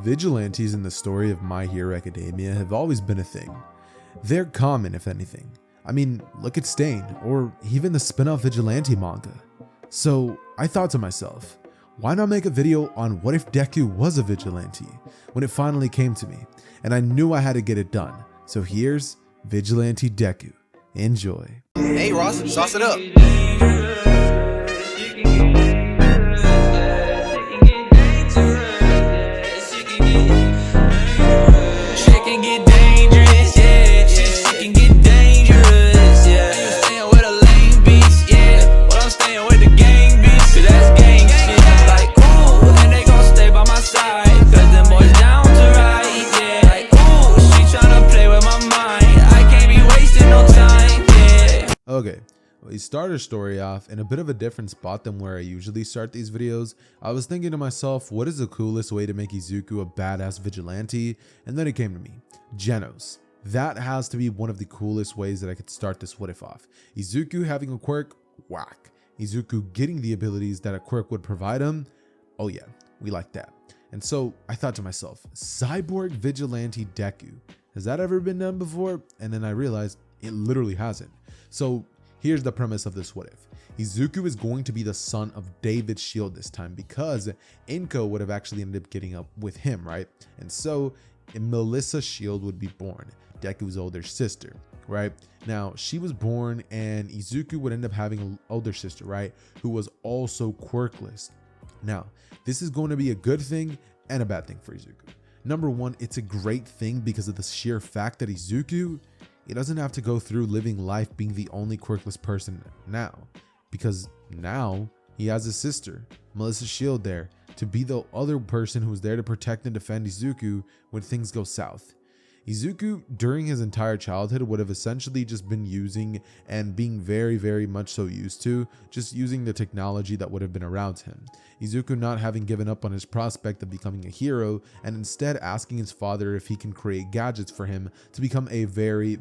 Vigilantes in the story of My Hero Academia have always been a thing. They're common, if anything. I mean, look at Stain, or even the spin-off Vigilante manga. So I thought to myself, why not make a video on what if Deku was a vigilante when it finally came to me, and I knew I had to get it done. So here's Vigilante Deku. Enjoy. Hey Ross, sauce it up. Okay, we start our story off in a bit of a different spot than where I usually start these videos. I was thinking to myself, what is the coolest way to make Izuku a badass vigilante? And then it came to me, Genos. That has to be one of the coolest ways that I could start this what if off. Izuku having a quirk, whack. Izuku getting the abilities that a quirk would provide him, oh yeah, we like that. And so I thought to myself, Cyborg Vigilante Deku, has that ever been done before? And then I realized it literally hasn't. So here's the premise of this what if. Izuku is going to be the son of David's shield this time because Inko would have actually ended up getting up with him, right? And so Melissa's shield would be born, Deku's older sister, right? Now she was born and Izuku would end up having an older sister, right? Who was also quirkless. Now, this is going to be a good thing and a bad thing for Izuku. Number one, it's a great thing because of the sheer fact that Izuku, he doesn't have to go through living life being the only quirkless person now, because now he has his sister, Melissa's shield, there to be the other person who's there to protect and defend Izuku when things go south. Izuku, during his entire childhood, would have essentially just been using and being very much so used to just using the technology that would have been around him. Izuku not having given up on his prospect of becoming a hero and instead asking his father if he can create gadgets for him to become a very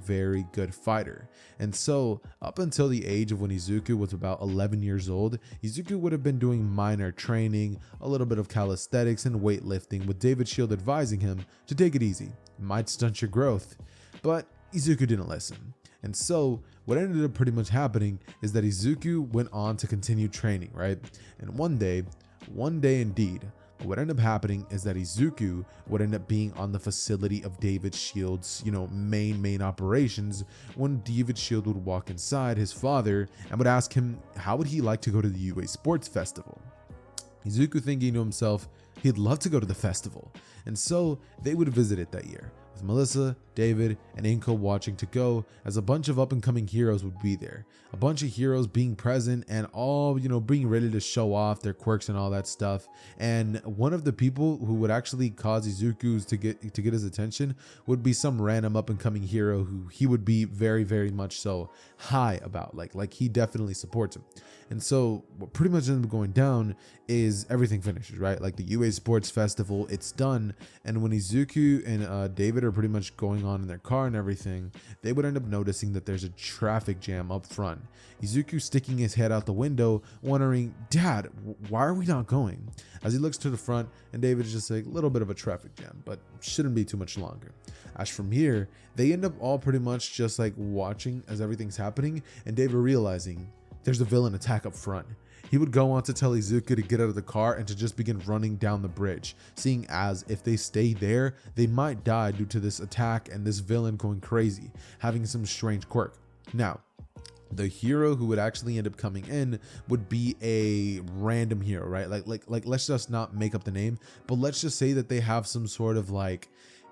good fighter. And so up until the age of when Izuku was about 11 years old, Izuku would have been doing minor training, a little bit of calisthenics and weightlifting, with David's shield advising him to take it easy. It might stunt your growth, but Izuku didn't listen. And so what ended up pretty much happening is that Izuku went on to continue training, right? And one day indeed, what ended up happening is that Izuku would end up being on the facility of David's shield's, main operations, when David's shield would walk inside his father and would ask him how would he like to go to the UA Sports Festival. Izuku thinking to himself, he'd love to go to the festival. And so they would visit it that year, with Melissa, David, and Inko watching to go, as a bunch of up-and-coming heroes would be there. A bunch of heroes being present and all, being ready to show off their quirks and all that stuff. And one of the people who would actually cause Izuku to get his attention would be some random up-and-coming hero who he would be very much so high about, like he definitely supports him. And so what pretty much ends up going down is everything finishes, right? Like the UA Sports Festival, it's done. And when Izuku and David are pretty much going on in their car and everything, they would end up noticing that there's a traffic jam up front. Izuku sticking his head out the window, wondering, Dad, why are we not going? As he looks to the front, and David's just like, a little bit of a traffic jam, but shouldn't be too much longer. As from here, they end up all pretty much just like watching as everything's happening, and David realizing there's a villain attack up front. He would go on to tell Izuku to get out of the car and to just begin running down the bridge, seeing as if they stay there, they might die due to this attack and this villain going crazy, having some strange quirk. Now, the hero who would actually end up coming in would be a random hero, right? Like let's just not make up the name, but let's just say that they have some sort of like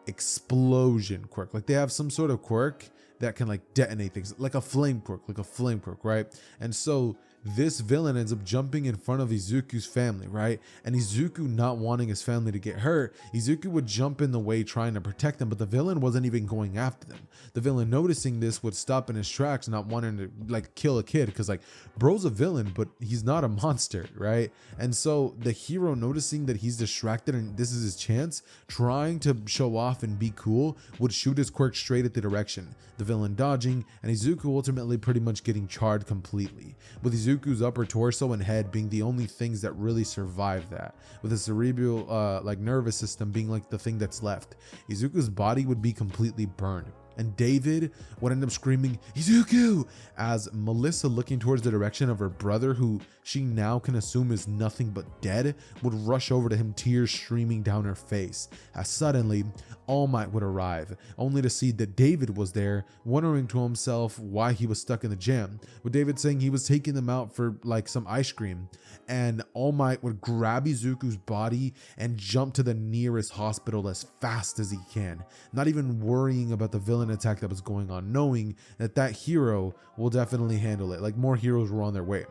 explosion quirk. Like they have some sort of quirk that can like detonate things, like a flame quirk, right? And so this villain ends up jumping in front of Izuku's family, right? And Izuku not wanting his family to get hurt, Izuku would jump in the way trying to protect them, but the villain wasn't even going after them. The villain noticing this would stop in his tracks, not wanting to like kill a kid, because like bro's a villain, but he's not a monster, right? And so the hero, noticing that he's distracted and this is his chance, trying to show off and be cool, would shoot his quirk straight at the direction, the villain dodging, and Izuku ultimately pretty much getting charred completely, with Izuku Izuku's upper torso and head being the only things that really survive that, with the cerebral like nervous system being like the thing that's left. Izuku's body would be completely burned, and David would end up screaming, "Izuku!" as Melissa, looking towards the direction of her brother, who she now can assume is nothing but dead, would rush over to him, tears streaming down her face, as suddenly All Might would arrive, only to see that David was there, wondering to himself why he was stuck in the gym, with David saying he was taking them out for like some ice cream, and All Might would grab Izuku's body and jump to the nearest hospital as fast as he can, not even worrying about the villain attack that was going on, knowing that that hero will definitely handle it, like more heroes were on their way.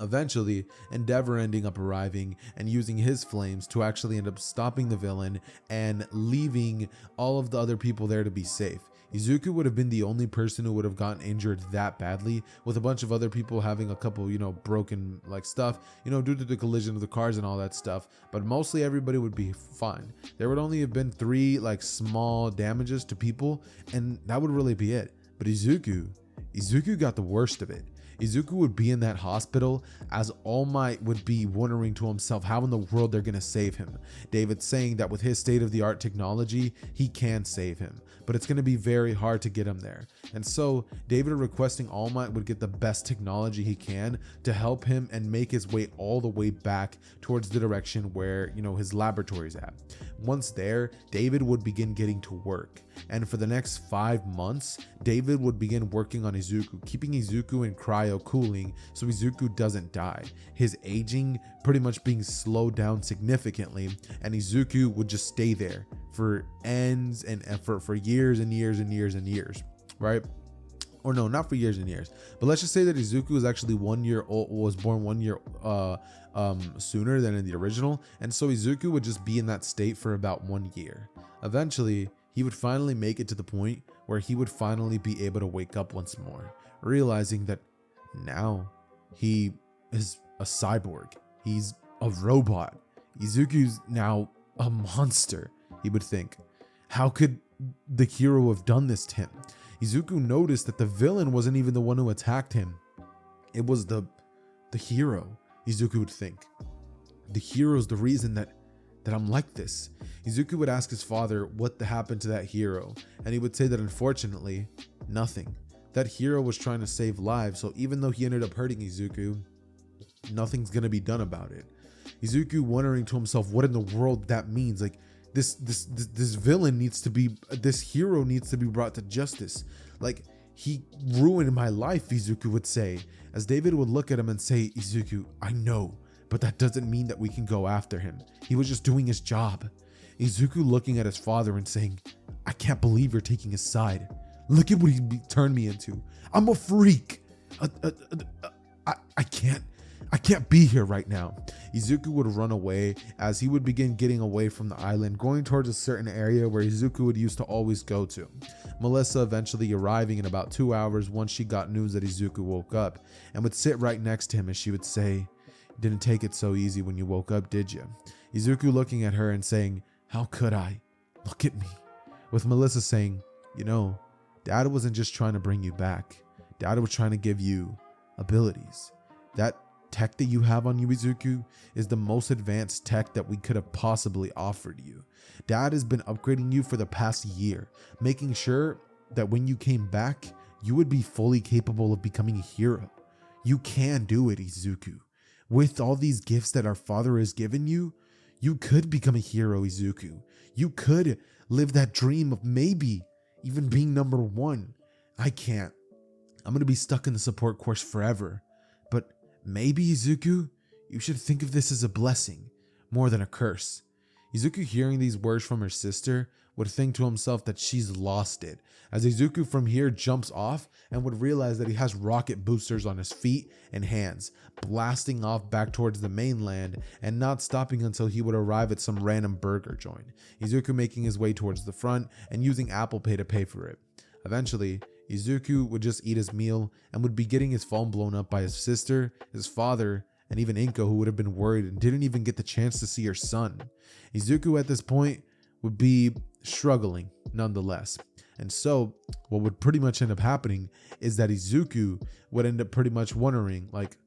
Eventually, Endeavor ending up arriving and using his flames to actually end up stopping the villain and leaving all of the other people there to be safe. Izuku would have been the only person who would have gotten injured that badly, with a bunch of other people having a couple, broken like stuff, due to the collision of the cars and all that stuff, but mostly everybody would be fine. There would only have been 3 like small damages to people, and that would really be it. But Izuku got the worst of it. Izuku would be in that hospital as All Might would be wondering to himself how in the world they're going to save him. David saying that with his state-of-the-art technology, he can save him, but it's going to be very hard to get him there. And so David requesting All Might would get the best technology he can to help him and make his way all the way back towards the direction where, his laboratory's at. Once there, David would begin getting to work. And for the next 5 months, David would begin working on Izuku, keeping Izuku in cryo cooling so Izuku doesn't die, his aging pretty much being slowed down significantly, and Izuku would just stay there for ends and for years and years and years and years, right? Or no, not for years and years, but let's just say that Izuku was actually 1 year old, was born 1 year sooner than in the original, and so Izuku would just be in that state for about 1 year. Eventually, he would finally make it to the point where he would finally be able to wake up once more, realizing that now he is a cyborg. He's a robot. Izuku's now a monster, he would think. How could the hero have done this to him? Izuku noticed that the villain wasn't even the one who attacked him. It was the hero, Izuku would think. The hero's the reason that I'm like this. Izuku would ask his father what happened to that hero, and he would say that unfortunately, nothing. That hero was trying to save lives, so even though he ended up hurting Izuku, nothing's gonna be done about it. Izuku wondering to himself what in the world that means. Like this villain needs to be, this hero needs to be brought to justice. Like, he ruined my life, Izuku would say, as David would look at him and say, "Izuku, I know, but that doesn't mean that we can go after him. He was just doing his job." Izuku looking at his father and saying, "I can't believe you're taking his side. Look at what he turned me into. I'm a freak. I can't be here right now." Izuku would run away as he would begin getting away from the island, going towards a certain area where Izuku would used to always go to. Melissa eventually arriving in about 2 hours once she got news that Izuku woke up, and would sit right next to him as she would say, "Didn't take it so easy when you woke up, did you?" Izuku looking at her and saying, "How could I? Look at me." With Melissa saying, "Dad wasn't just trying to bring you back. Dad was trying to give you abilities. That tech that you have on you, Izuku, is the most advanced tech that we could have possibly offered you. Dad has been upgrading you for the past year, making sure that when you came back, you would be fully capable of becoming a hero. You can do it, Izuku. With all these gifts that our father has given you, you could become a hero, Izuku. You could live that dream of maybe even being number 1. I can't. I'm going to be stuck in the support course forever. But maybe, Izuku, you should think of this as a blessing more than a curse." Izuku, hearing these words from her sister, would think to himself that she's lost it, as Izuku from here jumps off and would realize that he has rocket boosters on his feet and hands, blasting off back towards the mainland and not stopping until he would arrive at some random burger joint. Izuku making his way towards the front and using Apple Pay to pay for it. Eventually, Izuku would just eat his meal and would be getting his phone blown up by his sister, his father, and even Inko, who would have been worried and didn't even get the chance to see her son. Izuku at this point would be struggling nonetheless. And so what would pretty much end up happening is that Izuku would end up pretty much wondering, like,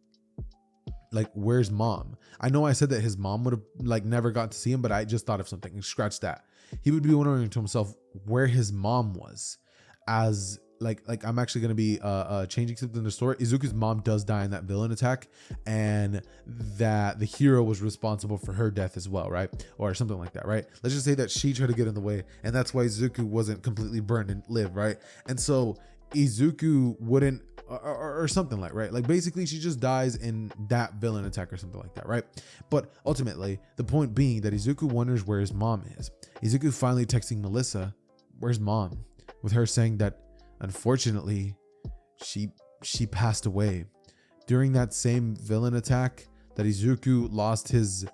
like, where's mom? I know I said that his mom would have like never got to see him, but I just thought of something. Scratch that. He would be wondering to himself where his mom was, as like I'm actually gonna be changing something in the story. Izuku's mom does die in that villain attack, and that the hero was responsible for her death as well, right? Or something like that, right? Let's just say that she tried to get in the way, and that's why Izuku wasn't completely burned and lived, right? And so Izuku wouldn't, or something like, right? Like basically she just dies in that villain attack or something like that, right? But ultimately, the point being that Izuku wonders where his mom is. Izuku finally texting Melissa, where's mom? With her saying that unfortunately she passed away. During that same villain attack that Izuku lost his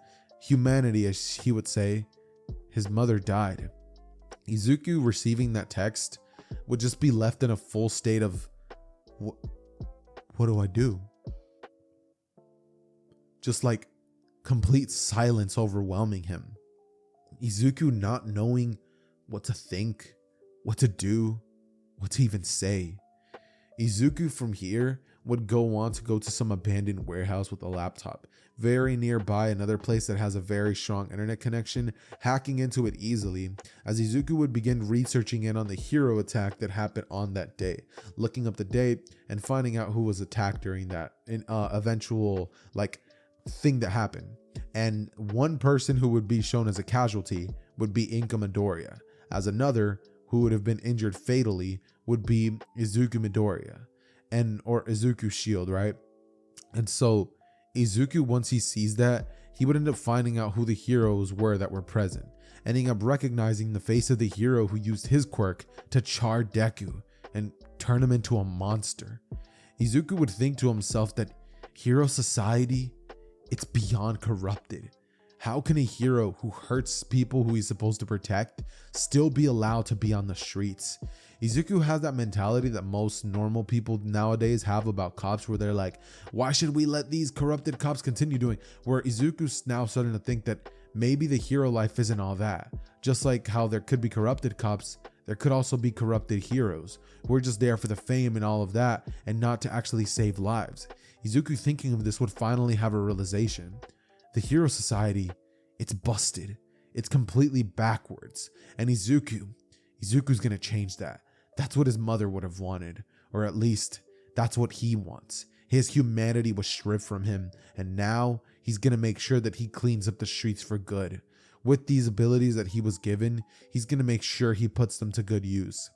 humanity, as he would say, his mother died. Izuku receiving that text would just be left in a full state of what do I do? Just like complete silence overwhelming him. Izuku not knowing what to think, what to do, what to even say. Izuku from here would go on to go to some abandoned warehouse with a laptop, very nearby another place that has a very strong internet connection, hacking into it easily, as Izuku would begin researching in on the hero attack that happened on that day, looking up the date and finding out who was attacked during that eventual like thing that happened. And one person who would be shown as a casualty would be Inka Midoriya, as another who would have been injured fatally would be Izuku Midoriya, or Izuku Shield, right? And so Izuku, once he sees that, he would end up finding out who the heroes were that were present, ending up recognizing the face of the hero who used his quirk to char Deku and turn him into a monster. Izuku would think to himself that hero society, it's beyond corrupted. How can a hero who hurts people who he's supposed to protect still be allowed to be on the streets? Izuku has that mentality that most normal people nowadays have about cops, where they're like, why should we let these corrupted cops continue doing? Where Izuku's now starting to think that maybe the hero life isn't all that. Just like how there could be corrupted cops, there could also be corrupted heroes who are just there for the fame and all of that, and not to actually save lives. Izuku, thinking of this, would finally have a realization. The hero society, it's busted. It's completely backwards. And Izuku's gonna change that. That's what his mother would have wanted, or at least that's what he wants. His humanity was stripped from him, and now he's gonna make sure that he cleans up the streets for good. With these abilities that he was given, he's gonna make sure he puts them to good use.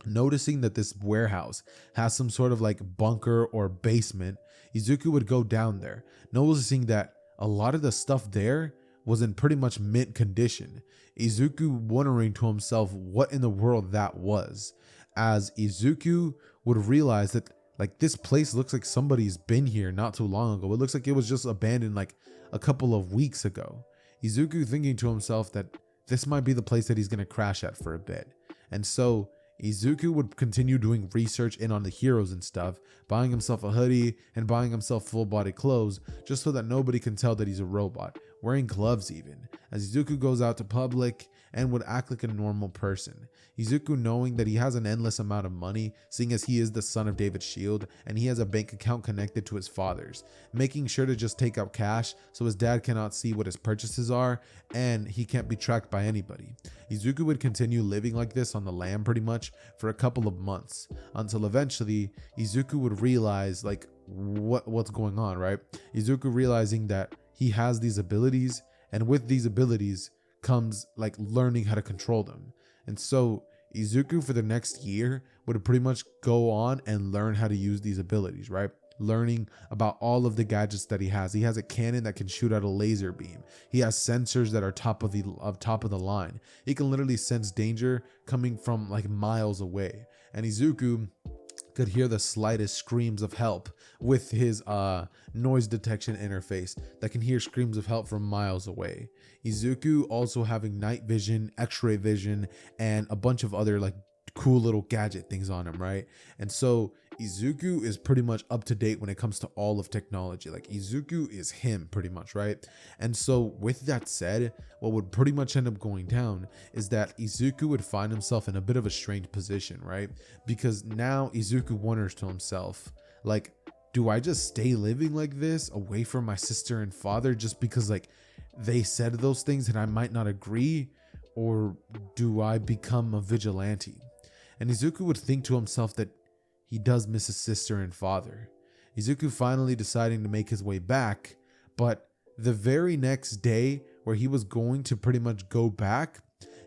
Noticing that this warehouse has some sort of like bunker or basement, Izuku would go down there, noticing that a lot of the stuff there was in pretty much mint condition. Izuku wondering to himself what in the world that was, as Izuku would realize that like this place looks like somebody's been here not too long ago. It looks like it was just abandoned like a couple of weeks ago. Izuku thinking to himself that this might be the place that he's going to crash at for a bit. And so Izuku would continue doing research in on the heroes and stuff, buying himself a hoodie and buying himself full body clothes just so that nobody can tell that he's a robot, wearing gloves even, as Izuku goes out to public and would act like a normal person. Izuku knowing that he has an endless amount of money, seeing as he is the son of David Shield and he has a bank account connected to his father's, making sure to just take out cash so his dad cannot see what his purchases are and he can't be tracked by anybody. Izuku would continue living like this on the lam pretty much for a couple of months, until eventually Izuku would realize like what's going on, right? Izuku realizing that he has these abilities, and with these abilities comes like learning how to control them. And so Izuku for the next year would pretty much go on and learn how to use these abilities, right? Learning about all of the gadgets that he has. He has a cannon that can shoot out a laser beam. He has sensors that are top of the line. He can literally sense danger coming from like miles away. And Izuku could hear the slightest screams of help with his noise detection interface that can hear screams of help from miles away. Izuku also having night vision, x-ray vision, and a bunch of other like cool little gadget things on him, right? And so Izuku is pretty much up to date when it comes to all of technology. Like Izuku is him pretty much, right? And so with that said, what would pretty much end up going down is that Izuku would find himself in a bit of a strange position, right? Because now Izuku wonders to himself, like, do I just stay living like this away from my sister and father just because like they said those things and I might not agree? Or do I become a vigilante? And Izuku would think to himself that he does miss his sister and father. Izuku finally deciding to make his way back, but the very next day where he was going to pretty much go back,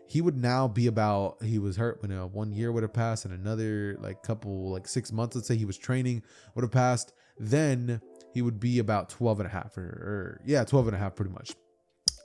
he would now be about, he was hurt when 1 year would have passed and another like couple, like 6 months, let's say he was training, would have passed. Then he would be about 12 and a half or 12 and a half pretty much.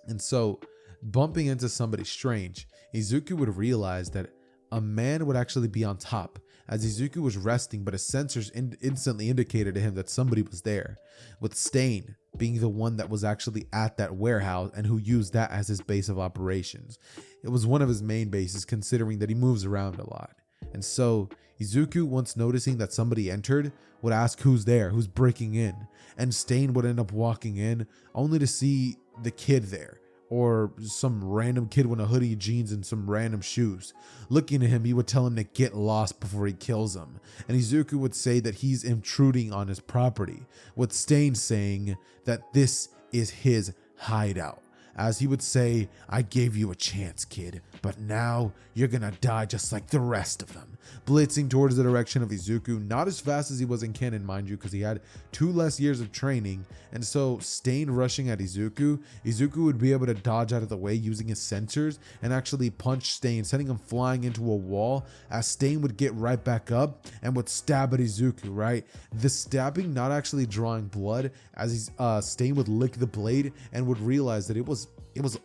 And so bumping into somebody strange, Izuku would realize that a man would actually be on top as Izuku was resting, but his sensors instantly indicated to him that somebody was there, with Stain being the one that was actually at that warehouse and who used that as his base of operations. It was one of his main bases considering that he moves around a lot. And so Izuku, once noticing that somebody entered, would ask who's there, who's breaking in, and Stain would end up walking in only to see the kid there, or some random kid with a hoodie, jeans, and some random shoes. Looking at him, he would tell him to get lost before he kills him. And Izuku would say that he's intruding on his property, with Stain saying that this is his hideout. As he would say, I gave you a chance, kid, but now you're gonna die just like the rest of them. Blitzing towards the direction of Izuku, not as fast as he was in canon, mind you, because he had 2 less years of training. And so Stain rushing at Izuku, Izuku would be able to dodge out of the way using his sensors and actually punch Stain, sending him flying into a wall, as Stain would get right back up and would stab at Izuku, right? The stabbing not actually drawing blood, as Stain would lick the blade and would realize that it was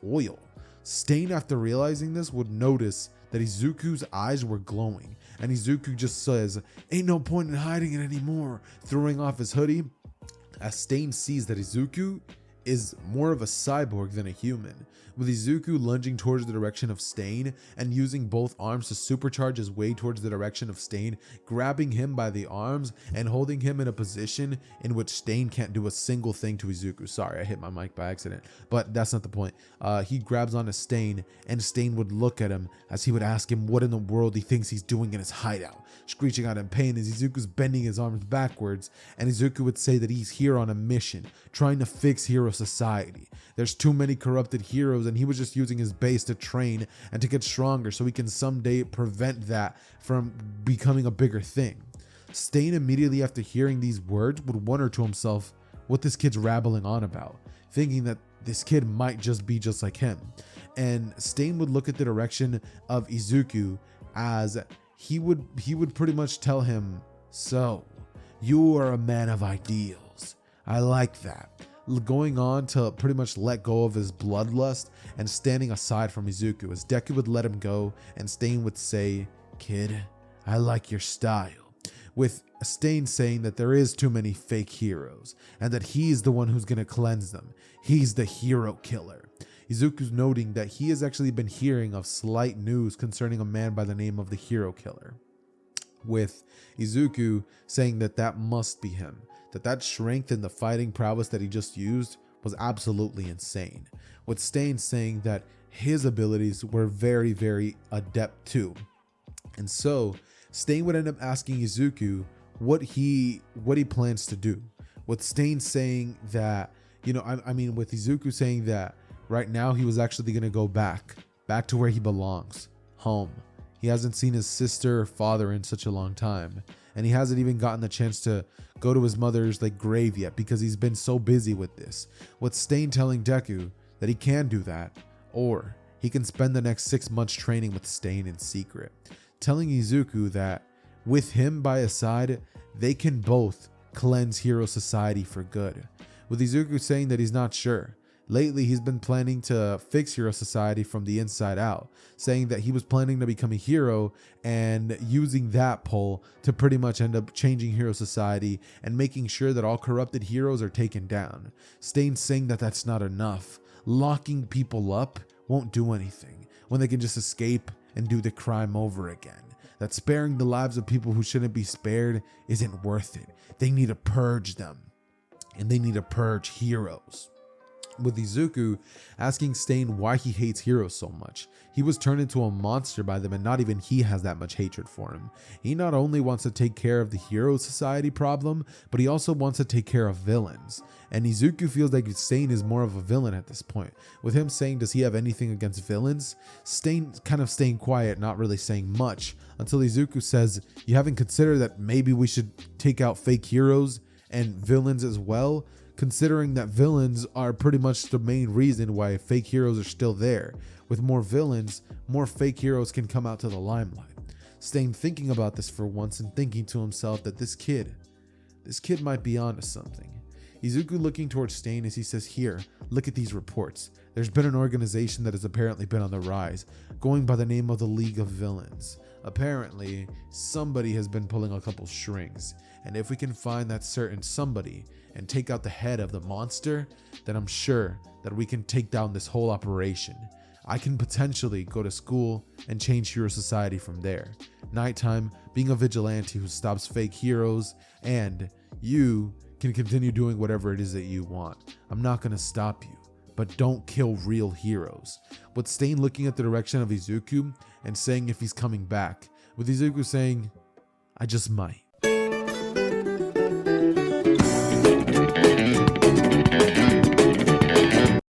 oil. Stain, after realizing this, would notice that Izuku's eyes were glowing, and Izuku just says, ain't no point in hiding it anymore, throwing off his hoodie, as Stain sees that Izuku is more of a cyborg than a human, with Izuku lunging towards the direction of Stain and using both arms to supercharge his way towards the direction of Stain, grabbing him by the arms and holding him in a position in which Stain can't do a single thing to Izuku. Sorry, I hit my mic by accident, but that's not the point. He grabs onto Stain, and Stain would look at him as he would ask him what in the world he thinks he's doing in his hideout, screeching out in pain as Izuku's bending his arms backwards, and Izuku would say that he's here on a mission, trying to fix hero society. There's too many corrupted heroes, and he was just using his base to train and to get stronger so he can someday prevent that from becoming a bigger thing. Stain, immediately after hearing these words, would wonder to himself what this kid's rabbling on about, thinking that this kid might just be just like him. And Stain would look at the direction of Izuku as he would pretty much tell him, so you are a man of ideals. I like that. Going on to pretty much let go of his bloodlust and standing aside from Izuku as Deku would let him go, and Stain would say, kid, I like your style, with Stain saying that there is too many fake heroes and that he's the one who's going to cleanse them. He's the hero killer. Izuku's noting that he has actually been hearing of slight news concerning a man by the name of the hero killer, with Izuku saying that that must be him, that strength and the fighting prowess that he just used was absolutely insane, with Stain saying that his abilities were very, very adept too. And so Stain would end up asking Izuku what he plans to do, with Stain saying that, with Izuku saying that right now he was actually going to go back to where he belongs, home. He hasn't seen his sister or father in such a long time, and he hasn't even gotten the chance to go to his mother's grave yet because he's been so busy with this. With Stain telling Deku that he can do that, or he can spend the next 6 months training with Stain in secret, telling Izuku that with him by his side, they can both cleanse hero society for good. With Izuku saying that he's not sure. Lately, he's been planning to fix hero society from the inside out, saying that he was planning to become a hero and using that pull to pretty much end up changing hero society and making sure that all corrupted heroes are taken down. Stain saying that that's not enough. Locking people up won't do anything when they can just escape and do the crime over again. That sparing the lives of people who shouldn't be spared isn't worth it. They need to purge them, and they need to purge heroes. with Izuku asking Stain why he hates heroes so much. He was turned into a monster by them and not even he has that much hatred for him. He not only wants to take care of the hero society problem, but he also wants to take care of villains. And Izuku feels like Stain is more of a villain at this point. With him saying, does he have anything against villains? Stain kind of staying quiet, not really saying much, until Izuku says, you haven't considered that maybe we should take out fake heroes and villains as well? Considering that villains are pretty much the main reason why fake heroes are still there. With more villains, more fake heroes can come out to the limelight. Stain thinking about this for once and thinking to himself that this kid might be onto something. Izuku looking towards Stain as he says, here, look at these reports. There's been an organization that has apparently been on the rise, going by the name of the League of Villains. Apparently, somebody has been pulling a couple strings, and if we can find that certain somebody and take out the head of the monster, then I'm sure that we can take down this whole operation. I can potentially go to school and change hero society from there. Nighttime, being a vigilante who stops fake heroes, and you can continue doing whatever it is that you want. I'm not going to stop you, but don't kill real heroes. With Stain looking at the direction of Izuku and saying if he's coming back, with Izuku saying, I just might.